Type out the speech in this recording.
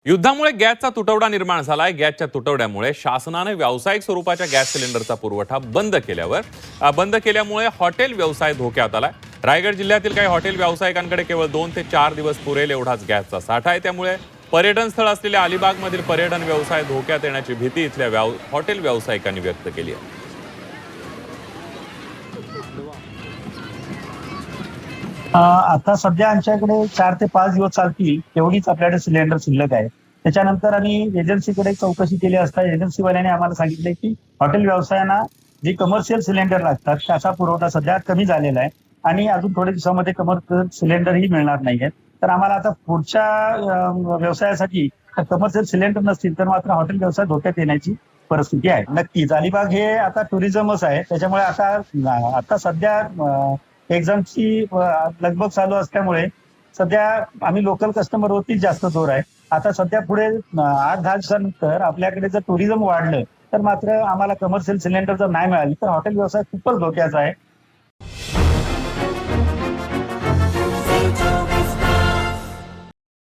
युद्धामुळे गॅसचा तुटवडा निर्माण झालाय. गॅसच्या तुटवड्यामुळे शासनाने व्यावसायिक स्वरूपाच्या गॅस सिलेंडरचा पुरवठा बंद केल्यामुळे हॉटेल व्यवसाय धोक्यात आलाय. रायगड जिल्ह्यातील काही हॉटेल व्यावसायिकांकडे केवळ 2 ते 4 दिवस पुरेल एवढाच गॅसचा साठा आहे. त्यामुळे पर्यटन स्थळ असलेल्या अलिबागमधील पर्यटन व्यवसाय धोक्यात येण्याची भीती इथल्या हॉटेल व्यावसायिकांनी व्यक्त केली आहे. आता सध्या आमच्याकडे 4 ते 5 दिवस चालतील एवढीच आपल्याकडे सिलेंडर शिल्लक आहे. त्याच्यानंतर आम्ही एजन्सीकडे चौकशी केली असता एजन्सीवाल्याने आम्हाला सांगितले की हॉटेल व्यवसायांना जे कमर्शियल सिलेंडर लागतात त्याचा पुरवठा सध्या कमी झालेला आहे आणि अजून थोड्या दिवसामध्ये कमर्शियल सिलेंडरही मिळणार नाहीयेत. तर आम्हाला आता पुढच्या व्यवसायासाठी कमर्शियल सिलेंडर नसतील तर मात्र हॉटेल व्यवसाय धोक्यात येण्याची परिस्थिती आहे. नक्कीच अलिबाग हे आता टुरिझमच आहे. त्याच्यामुळे आता सध्या एक्झामची लगबग चालू असल्यामुळे सध्या आम्ही लोकल कस्टमरवरतीच जास्त जोर आहे. आता सध्या पुढे 8-10 दिवसानंतर आपल्याकडे जर टुरिझम वाढलं तर मात्र आम्हाला कमर्शियल सिलेंडर जर नाही मिळाली तर हॉटेल व्यवसाय खूपच धोक्याचा आहे.